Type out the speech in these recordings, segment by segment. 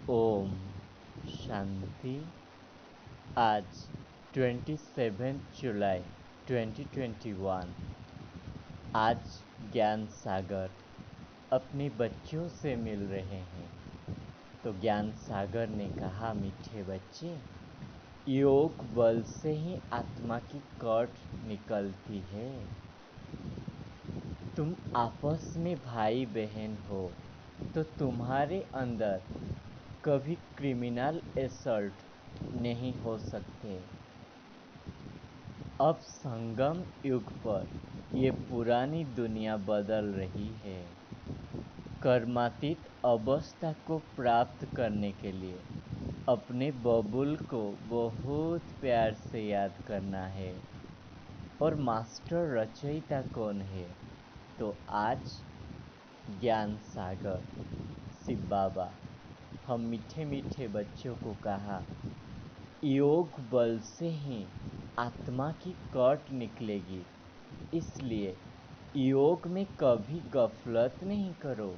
ओम शांति। आज 27 जुलाई 2021। आज ज्ञान सागर अपने बच्चों से मिल रहे हैं। तो ज्ञान सागर ने कहा, मीठे बच्चे, योग बल से ही आत्मा की कट निकलती है। तुम आपस में भाई बहन हो तो तुम्हारे अंदर कभी क्रिमिनल असल्ट नहीं हो सकते। अब संगम युग पर ये पुरानी दुनिया बदल रही है। कर्मातीत अवस्था को प्राप्त करने के लिए अपने बबुल को बहुत प्यार से याद करना है। और मास्टर रचयिता कौन है? तो आज ज्ञान सागर शिव बाबा हम मीठे मीठे बच्चों को कहा, योग बल से ही आत्मा की कट निकलेगी। इसलिए योग में कभी गफलत नहीं करो।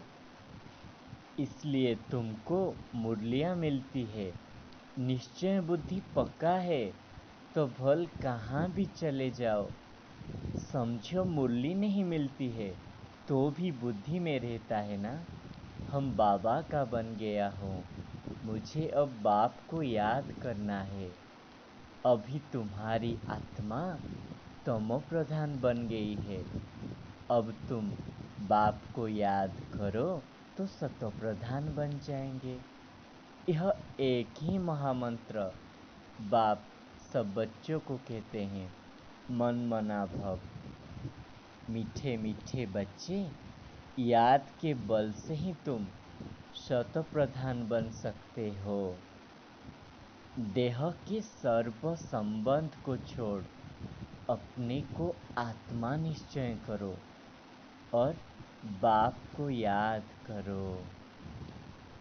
इसलिए तुमको मुरलियाँ मिलती है। निश्चय बुद्धि पक्का है तो भल कहाँ भी चले जाओ। समझो मुरली नहीं मिलती है तो भी बुद्धि में रहता है ना, हम बाबा का बन गया हूँ, मुझे अब बाप को याद करना है। अभी तुम्हारी आत्मा तमो प्रधान बन गई है। अब तुम बाप को याद करो तो सतो प्रधान बन जाएंगे। यह एक ही महामंत्र बाप सब बच्चों को कहते हैं, मन मना भव। मीठे मीठे बच्चे, याद के बल से ही तुम शत प्रधान बन सकते हो। देह के सर्व संबंध को छोड़ अपने को आत्मा निश्चय करो और बाप को याद करो।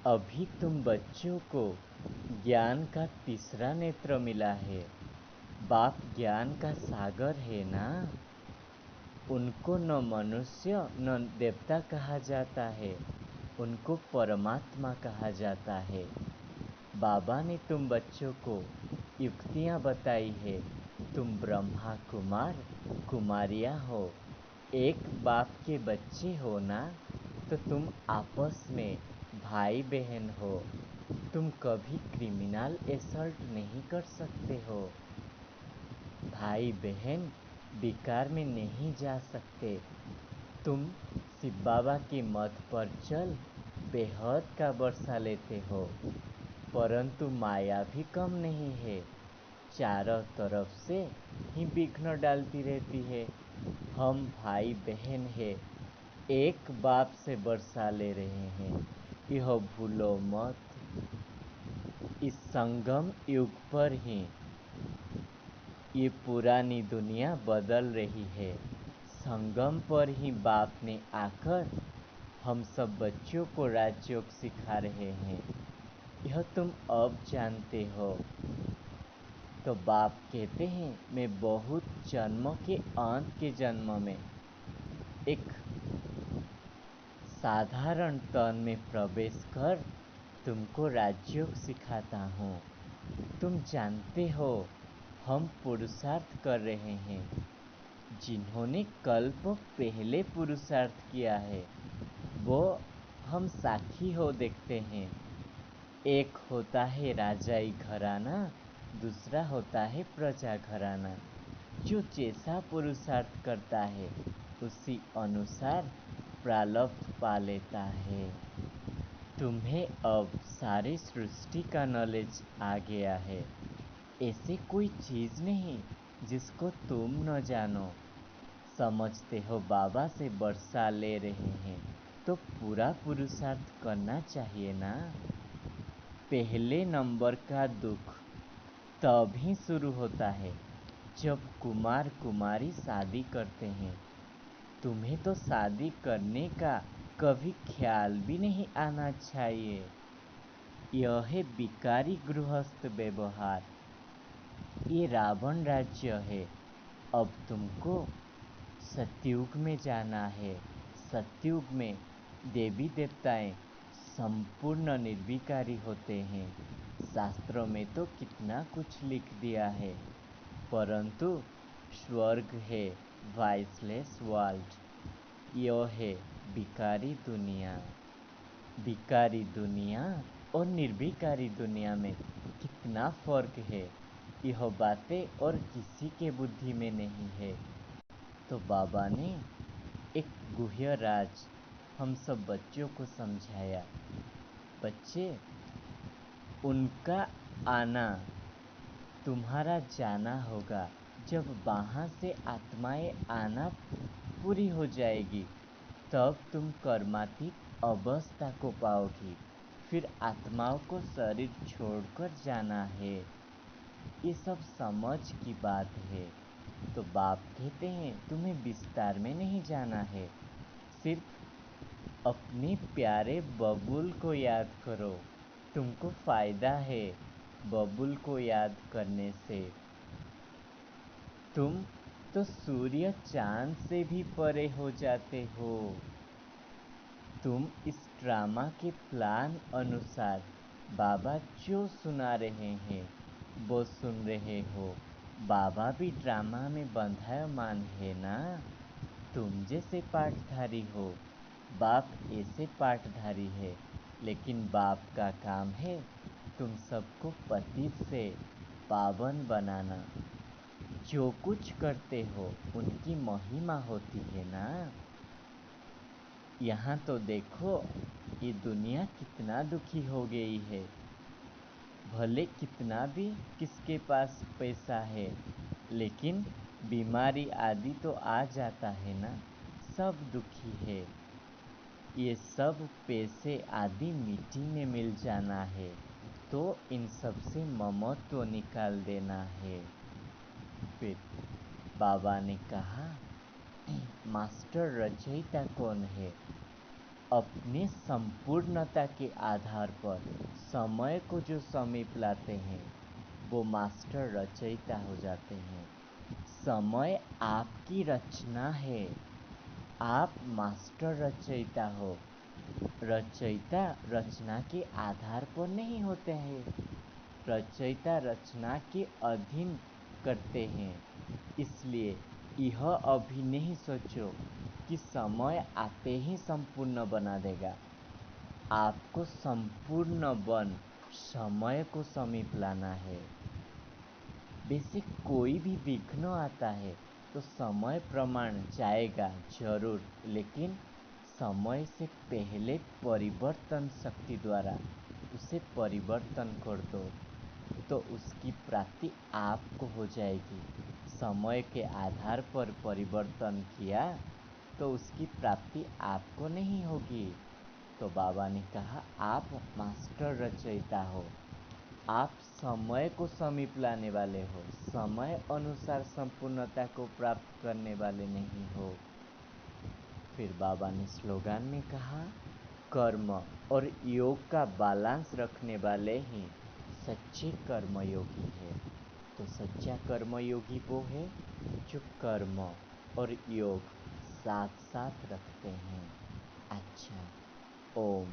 अभी तुम बच्चों को ज्ञान का तीसरा नेत्र मिला है। बाप ज्ञान का सागर है ना। उनको न मनुष्य न देवता कहा जाता है, उनको परमात्मा कहा जाता है। बाबा ने तुम बच्चों को युक्तियाँ बताई है। तुम ब्रह्मा कुमार कुमारियाँ हो, एक बाप के बच्चे हो ना, तो तुम आपस में भाई बहन हो। तुम कभी क्रिमिनल असल्ट नहीं कर सकते हो। भाई बहन विकार में नहीं जा सकते। तुम शिव बाबा के मत पर चल बेहद का वर्षा लेते हो, परंतु माया भी कम नहीं है, चारों तरफ से ही विघ्न डालती रहती है। हम भाई बहन है, एक बाप से वर्षा ले रहे हैं, यह भूलो मत। इस संगम युग पर ही ये पुरानी दुनिया बदल रही है। संगम पर ही बाप ने आकर हम सब बच्चों को राजयोग सिखा रहे हैं। यह तुम अब जानते हो। तो बाप कहते हैं, मैं बहुत जन्मों के अंत के जन्म में एक साधारण तन में प्रवेश कर तुमको राजयोग सिखाता हूँ। तुम जानते हो हम पुरुषार्थ कर रहे हैं। जिन्होंने कल्प पहले पुरुषार्थ किया है वो हम साखी हो देखते हैं। एक होता है राजाई घराना, दूसरा होता है प्रजा घराना। जो जैसा पुरुषार्थ करता है उसी अनुसार प्रारब्ध पा लेता है। तुम्हें अब सारी सृष्टि का नॉलेज आ गया है। ऐसी कोई चीज़ नहीं जिसको तुम न जानो। समझते हो बाबा से वर्षा ले रहे हैं तो पूरा पुरुषार्थ करना चाहिए ना। पहले नंबर का दुख तभी शुरू होता है जब कुमार कुमारी शादी करते हैं। तुम्हें तो शादी करने का कभी ख्याल भी नहीं आना चाहिए। यह है विकारी गृहस्थ व्यवहार। ये रावण राज्य है। अब तुमको सतयुग में जाना है। सतयुग में देवी देवताएं संपूर्ण निर्विकारी होते हैं। शास्त्रों में तो कितना कुछ लिख दिया है, परंतु स्वर्ग है वाइसलेस वर्ल्ड, यह है विकारी दुनिया। विकारी दुनिया और निर्विकारी दुनिया में कितना फर्क है, यह बातें और किसी के बुद्धि में नहीं है। तो बाबा ने एक गुह्य राज हम सब बच्चों को समझाया। बच्चे, उनका आना तुम्हारा जाना होगा। जब वहाँ से आत्माएं आना पूरी हो जाएगी, तब तुम कर्मातीत अवस्था को पाओगी। फिर आत्माओं को शरीर छोड़कर जाना है। ये सब समझ की बात है। तो बाप कहते हैं तुम्हें विस्तार में नहीं जाना है, सिर्फ अपने प्यारे बबुल को याद करो। तुमको फायदा है बबुल को याद करने से। तुम तो सूर्य चांद से भी परे हो जाते हो। तुम इस ड्रामा के प्लान अनुसार बाबा जो सुना रहे हैं वो सुन रहे हो। बाबा भी ड्रामा में बंधायमान है ना। तुम जैसे पाठधारी हो, बाप ऐसे पाठधारी है, लेकिन बाप का काम है तुम सबको पतित से पावन बनाना। जो कुछ करते हो उनकी महिमा होती है ना। यहाँ तो देखो, ये दुनिया कितना दुखी हो गई है। भले कितना भी किसके पास पैसा है, लेकिन बीमारी आदि तो आ जाता है ना, सब दुखी है। ये सब पैसे आदि मिट्टी में मिल जाना है, तो इन सब से ममत्व निकाल देना है। फिर बाबा ने कहा, मास्टर रचयिता कौन है? अपने संपूर्णता के आधार पर समय को जो समीप लाते हैं वो मास्टर रचयिता हो जाते हैं। समय आपकी रचना है, आप मास्टर रचयिता हो। रचयिता रचना के आधार पर नहीं होते हैं, रचयिता रचना के अधीन करते हैं। इसलिए यह अभी नहीं सोचो कि समय आते ही संपूर्ण बना देगा। आपको संपूर्ण बन समय को समीप लाना है। वैसे कोई भी विघ्न आता है तो समय प्रमाण जाएगा जरूर, लेकिन समय से पहले परिवर्तन शक्ति द्वारा उसे परिवर्तन कर दो, तो उसकी प्राप्ति आपको हो जाएगी। समय के आधार पर परिवर्तन किया तो उसकी प्राप्ति आपको नहीं होगी। तो बाबा ने कहा, आप मास्टर रचयिता हो, आप समय को समीप लाने वाले हो, समय अनुसार संपूर्णता को प्राप्त करने वाले नहीं हो। फिर बाबा ने स्लोगन में कहा, कर्म और योग का बैलेंस रखने वाले ही सच्चे कर्मयोगी है। तो सच्चा कर्मयोगी वो है जो कर्म और योग साथ साथ रखते हैं। अच्छा, ओम।